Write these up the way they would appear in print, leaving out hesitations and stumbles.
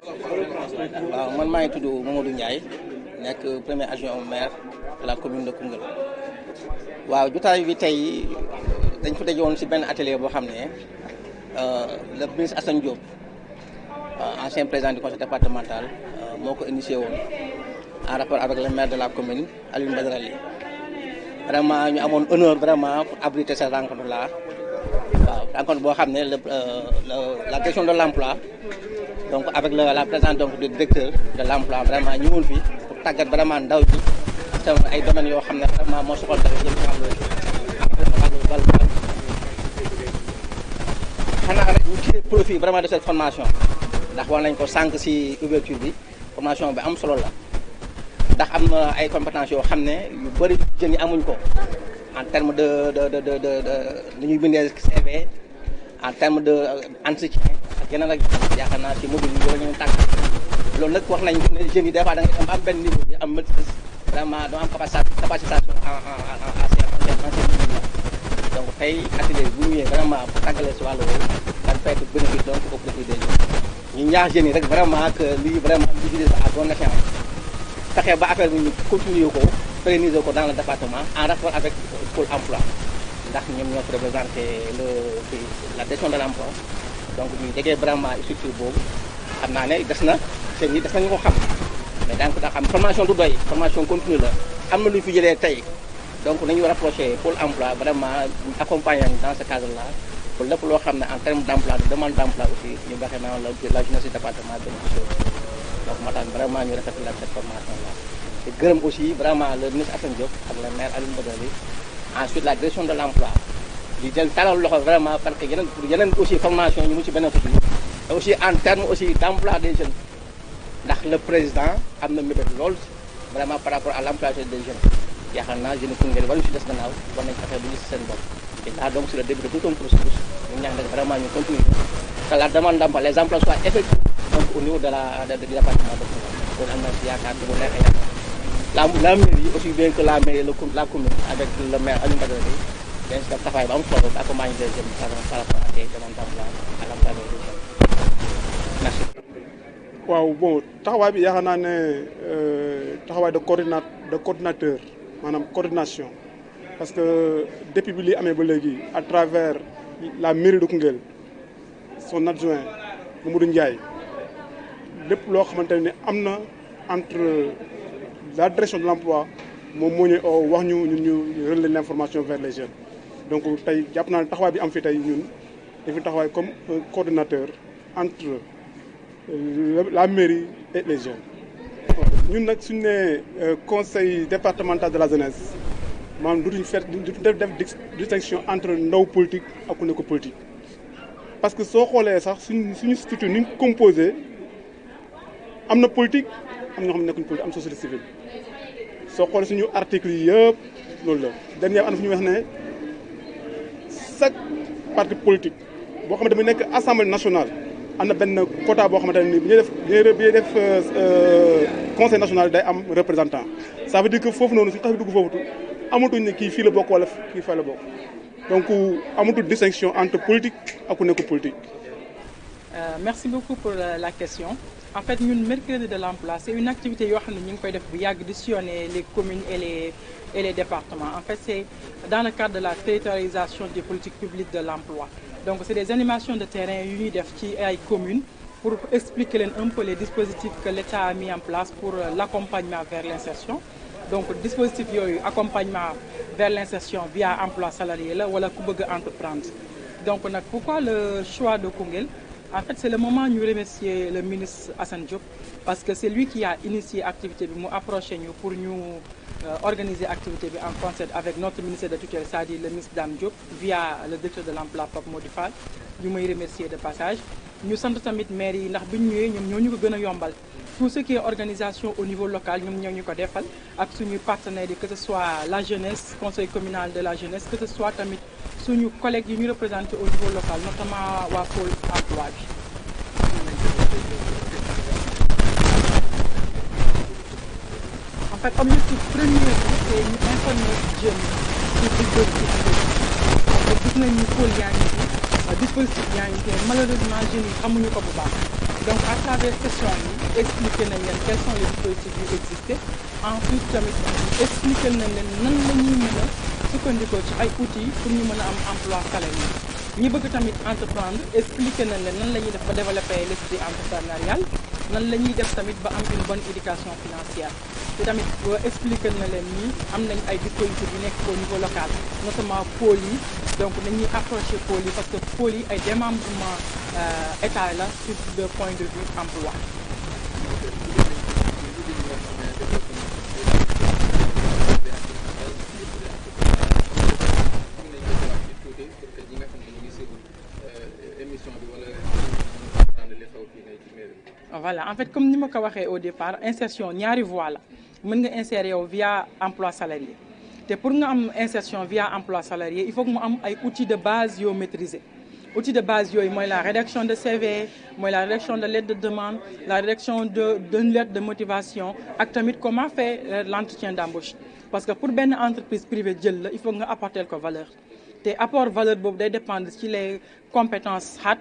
waaw man maa ngi tudd Mamadou Ndiaye nekk premier adjoint au maire de la commune de Koungheul. waaw jotaay bi tey dañ fa dajewoon ci benn atelier boo xam ne le ministre Assane Diop ancien président du conseil départemental moo ko initié woon en rapport avec le maire de la commune Alioune Badara Ly. Vraiment ñu amoon honneur vraiment pour abriter cette rencontre là waaw rencontre boo xam ne la direction de l'emploi donc avec la présence donc du directeur de l'emploi vraiment ñëwoon fi pour tàggat vraiment ndaw ji sama ay domaines yoo xam ne vraiment moo soxal ndaw jëm ci wàllu xanaa rek ñu tiré profit vraiment de cette formation ndax war nañ ko sànq ci ouverture bi formation bi am solo la ndax am na ay compétences yoo xam ne yu bëri jeunes yi amuñ ko en terme de lu ñuy bindee CV en terme de entretien ak yeneen ak yaakaar naa ci mobile yi ñu tàgg loolu nag wax nañ ne jeunes yi des fois da ngay am benn niveau bi am maîtrise vraiment doo am capacitation donc tey atelier bu ñëwee vraiment bu tàggalee si wàllu woowu dañ fay être bénéfice donc au profit des jeunes ñu ñaax jeunes yi rek vraiment que lii vraiment utiliser à bon escient fexe ba affaire bi ñu continuer ko pérenniser ko dans le département en rapport avec Pôle emploi ndax ñoom ñoo représenté la direction de l'emploi donc ñu jegee vraiment structure boobu xam naa ne des na jeunes yi des nañu ko xam mais daañu ko daa xam formation du doy formation continue la am na lu ñu fi jëlee tey donc nañu rapproché Pôle emploi vraiment accompagner dans ce cadre là pour lépp loo xam ne en terme d'emploi de demande d'emploi aussi ñu baxee naa la jeunesse du département bénéficié donc moo tax vraiment ñu rafetlu cette formation là te gërëm aussi vraiment le ministre Assane Diop ak le maire Alioune Badara Ly ensuite la direction de l'emploi di jël talal loxo vraiment parce que yeneen aussi formation ñu mu ci bénéfice et aussi en terme aussi d'emploi des jeunes ndax le président am na mébét lool vraiment par rapport à l'emploi des jeunes yaakaar naa jeunes Koungheul waruñu si des gannaaw war nañ fexe bu ñu si seen bopp et là donc c'est le début de tout un processus ñu ñaan rek vraiment ñu continuer que la demande d'emploi les emplois soient effectifs donc au niveau du département de Koungheul kon am na si yaakaar bu neexee yaakaar la mairie aussi bien que la mairie la commune avec le maire Alioune Badara Ly dañ si def taxawaay ba am solo ba accompagner des jeunes par rapport à des demandes d'emploi à l'emploi des jeunes merci. waaw bon taxawaay bi yaakaar naa ne taxawaay de coordinateur maanaam coordination parce que depuis bi li amee ba léegi à travers la mairie de Koungheul son adjoint Mamadou Ndiaye lépp loo xamante ne am na entre la direction de l'emploi moom moo ñu wax ñu relayer l'information vers les jeunes donc tey jàpp naa ne taxawaay bi am fi tey ñun dafi taxawaay comme un coordinateur entre la mairie et les jeunes ñun nag suñu ne conseil départemental de la jeunesse maanaam dutuñ def distinction entre ndaw politique ak ku nekk politique parce que soo xoolee sax suñu structure ni ñu composé am na politique am ñoo xam ne nekkuñ politique am société civile soo xoolee suñu articles yi yëpp loolu la dernière année fu ñu wax ne chaque parti politique boo xamante ne nekk assemblée nationale am na benn quota boo xamante ne nii bi ñuy def conseil national day am représentant ça veut dire que foofu noonu suñu tax dugg foofu amatuñ ne kii fii la bokk wala kii fii la bokk donc amatul distinction entre politique ak ku nekk politique. Merci beaucoup pour la question. En fait ñun mercredi de l'emploi c'est une activité yoo xam ne ñu ngi koy def bu yàgg di sillonner les communes et les départements. En fait c'est dans le cadre de la territorialisation des politiques publiques de l'emploi. Donc c'est des animations de terrain yu ñuy def ci ay communes pour expliquer leen un peu les dispositifs que l'État a mis en place pour l'accompagnement vers l'insertion. Donc dispositif yooyu accompagnement vers l'insertion via emploi salarié la wala ku bëgg a entreprendre. Donc nag pourquoi le choix de Koungheul? En fait c'est le moment ñu remercier le ministre Assane Diop parce que c'est lui qui a initié activité bi mu approché ñu pour ñu organiser activité bi en concert avec notre ministère de tutelle c'est-à-dire le ministre Dame Diop via le directeur de l'emploi Pape Mody Fall ñu may remercier de passage ñu sant tamit maire yi ndax bi ñu ñëwee ñoom ñoo ñu ko gën a yombal tout ce qui est organisation au niveau local ñoom ñoo ñu ko defal ak suñuy partenaires yi que ce soit la jeunesse conseil communal de la jeunesse que ce soit tamit suñu collègues yi ñu représenté au niveau local notamment waa Pôle emploi bi. En fait objectif premier bi c'est ñu informer jeunes yi ci dispositif bi parce que gis nañ ni pôle yaa ngi fi dispositif yaa ngi fi malheureusement jeunes yi xamuñu ko bu baax donc à travers session yi expliquer nañ leen quels sont les dispositifs yu existé ensuite tamit expliquer nañ leen nan la ñuy mën a sukkandikoo ci ay outils pour ñu mën a am emploi salarié ñi bëgg tamit entreprendre expliquer nañ leen nan la ñuy def ba développer l'esprit entrepreneurial nan la ñuy def tamit ba am une bonne éducation financière te tamit expliquer na leen ni am nañ ay dispositifs yu nekk au niveau local notamment pôles yi donc nañuy approcher pôles yi parce que pôles yi ay démembrement état la sur le point de vue emploi. Voilà, en fait comme ni ma ko waxee au départ insertion ñaari voie la mën nga insérer yow via emploi salarié te pour nga am insertion via emploi salarié il faut que mu am ay outils de base yoo maîtriser outils de base yooyu mooy la rédaction de CV mooy la rédaction de lettre de demande la rédaction d'une lettre de motivation ak tamit comment faire l'entretien d'embauche parce que pour benn entreprise privée jël la il faut nga apporter ko valeur te apport valeur boobu day dépendre ci les compétences hard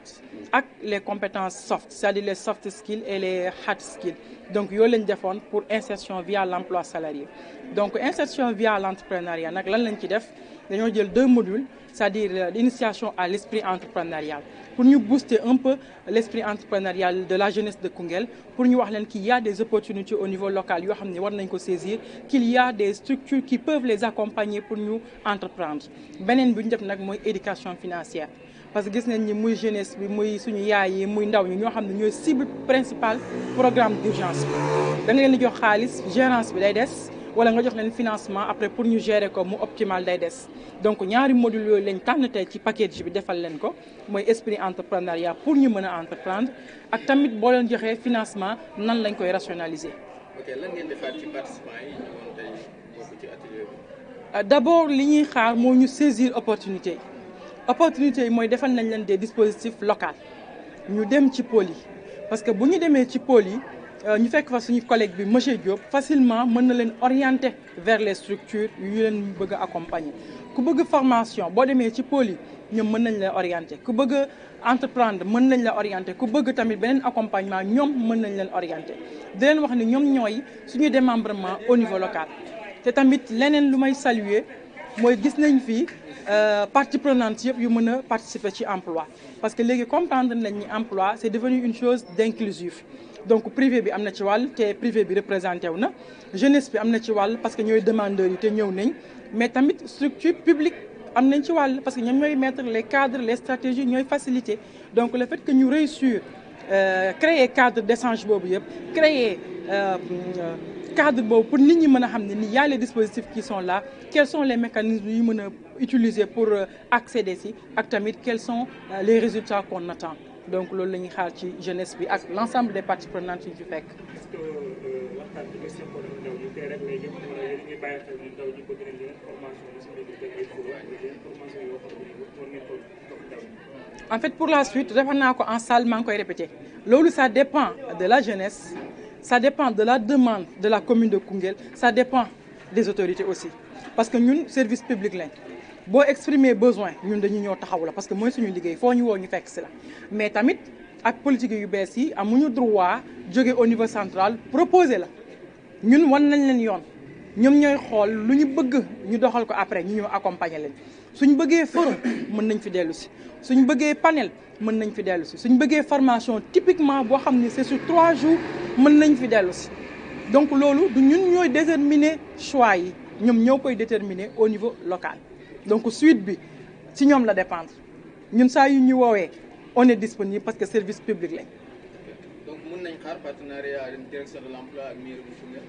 ak les compétences soft c'est-à-dire les soft skills et les hard skills donc yooyu lañ defoon pour insertion via l'emploi salarié donc insertion via l'entrepreneuriat nag lan lañ ci def dañoo jël 2 modules c'est-à-dire l'initiation à l'esprit entrepreneurial pour ñu booster un peu l'esprit entrepreneurial de la jeunesse de Koungheul pour ñu wax leen qu'il y a des opportunités au niveau local yoo xam ne war nañ ko saisir qu'il y a des structures qui peuvent les accompagner pour ñu entreprendre beneen bi ñu def nag mooy éducation financière parce que gis nañ ni muy jeunesse bi muy suñu yaay yi muy ndaw ñi ñoo xam ne ñooy cible principale programme d'urgence bi da nga leen di jox xaalis gérance bi day des wala nga jox leen financement après pour ñu gérer ko mu optimal day des donc ñaari module yooyu lañ tànn tey ci package bi defal leen ko mooy esprit entrepreneuriat pour ñu mën a entreprendre ak tamit boo leen joxee financement nan lañ koy rationaliser. ok lan ngeen defaat ci participants yi ñëwoon tey bokk ci atelier bi. d'abord li ñuy xaar moo ñu saisir opportunité yi mooy defal nañ leen des dispositifs locaux ñu dem ci pôles yi parce que bu ñu demee ci pôles yi. ñu fekk fa suñu collègue bi monsieur Diop facilement mën na leen orienter vers les structures yu leen bëgg a accompagner ku bëgg formation boo demee ci pôle yi ñoom mën nañ la orienter ku bëgg entreprendre mën nañ la orienter ku bëgg tamit beneen accompagnement ñoom mën nañ leen orienter di leen wax ni ñoom ñooy suñu démembrement au niveau local te tamit leneen lu may saluer mooy gis nañ fi parties prenantes yëpp yu mën a participer ci emploi parce que léegi comprendre nañ ni emploi c'est devenu une chose d'inclusif donc privé bi am na ci wàll te privé bi représenté wu na jeunesse bi am na ci wàll parce que ñooy demandeurs yi te ñëw nañ mais tamit structure publique am nañ ci wàll parce que ñoom ñooy mettre les cadres les stratégies ñooy faciliter donc le fait que ñu réussir créer cadre d'échange boobu yëpp créer cadre boobu pour nit ñi mën a xam ne ni y a les dispositifs qui sont là quels sont les mécanismes yu mën a utiliser pour accéder si ak tamit quels sont les résultats qu'on attend donc loolu la ñuy xaar ci jeunesse bi ak l'ensemble des parties prenantes yi ci fekk. est-ce que waxtaan bi nga seqoon ak ndaw ñi tey rek léegi yéen ngi bàyyi xel ni ndaw ñi bëgg nañ leen formation yi si biir ay formation yoo xam ne war ngeen ko jox ndaw ñi. En fait pour la suite defoon naa ko en salle maa ngi koy répéter loolu ça dépend de la jeunesse ça dépend de la demande de la commune de Koungheul ça dépend des autorités aussi parce que ñun service public lañ. boo exprimer besoin ñun dañuy ñëw taxaw la parce que mooy suñu liggéey foo ñu woo ñu fekk si la mais tamit ak politique yu bees yi amuñu droit jóge au niveau central proposer la ñun wan nañ leen yoon ñoom ñooy xool lu ñu bëgg ñu doxal ko après ñu ñëw accompagner leen suñ bëggee forum mën nañ fi dellu si suñ bëggee panel mën nañ fi dellu si suñ bëggee formation typiquement boo xam ne c'est sur 3 jours mën nañ fi dellu si donc loolu du ñun ñooy déterminer choix yi ñoom ñoo koy déterminer au niveau local donc suite bi ci ñoom la dépendre ñun saa yu ñu woowee on est disponible parce que service public lañ. donc mën nañ xaar partenariat direction de l'emploi ak mairie bu Koungheul.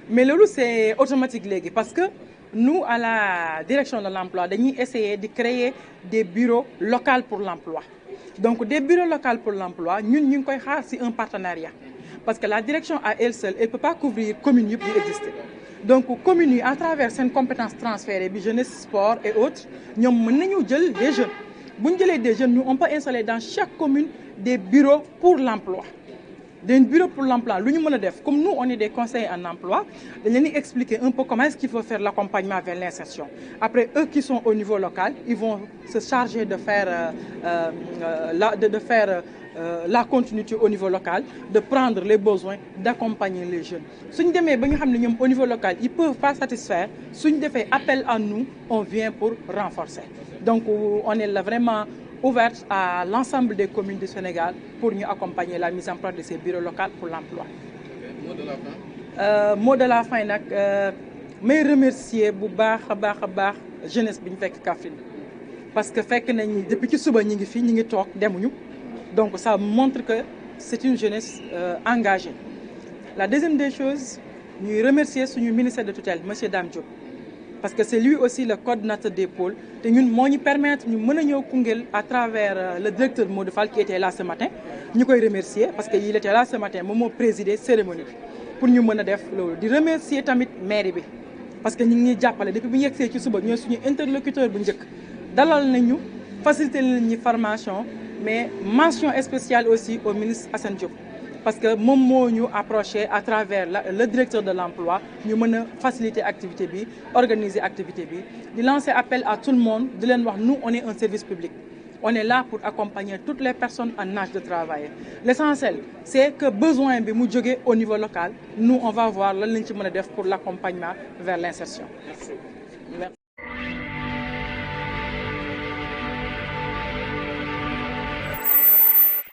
mais loolu c'est automatique léegi parce que nous à la direction de l'emploi dañuy essayer de créer des bureaux locaux pour l'emploi donc des bureaux locaux pour l'emploi ñun ñu ngi koy xaar ci un partenariat parce que la direction à elle seule elle peut pas couvrir communes yëpp yu exister. donc communes yi à travers seen compétences transférées bi jeunesse sport et autres ñoom mën nañu jël des jeunes bu ñu jëlee des jeunes ñu on peut installer dans chaque commune des bureaux pour l'emploi des bureaux pour l'emploi lu ñu mën a def comme nous on est des conseillers en emploi dañ leen di expliquer un peu comment est-ce qu'il faut faire l'accompagnement vers l'insertion après eux qui sont au niveau local ils vont se charger de faire la continuité au niveau local, de prendre les besoins, d'accompagner les jeunes. Si nous avons au niveau local, ils ne peuvent pas satisfaire. Si nous avons appel à nous, on vient pour renforcer. Donc on est là vraiment ouverte à l'ensemble des communes du Sénégal pour nous accompagner la mise en place de ces bureaux locaux pour l'emploi. Mot de la fin. Mot de la fin, je remercier la jeunesse de Kaffrine. Parce que depuis que nous sommes ici, nous sommes donc ça montre que c'est une jeunesse engagée. La deuxième des choses, nous remercier le ministère de tutelle, M. Dame Diop. Parce que c'est lui aussi le coordinateur des pôles. Et nous permettre de à travers le directeur Modefal qui était là ce matin. Nous remercier parce qu'il était là ce matin, nous présider la cérémonie. Pour nous remercier tamit maire. Parce que nous avons depuis que nous sommes interlocuteurs. Nous faciliter la formation, mais mention spéciale aussi au ministre Assane Diop. Parce que nous nous approché à travers le directeur de l'emploi, nous avons faciliter l'activité, organiser l'activité, de lancer appel à tout le monde, de leur dire nous on est un service public. On est là pour accompagner toutes les personnes en âge de travail. L'essentiel, c'est que besoin de nous au niveau local, nous on va voir le pour l'accompagnement vers l'insertion. Merci.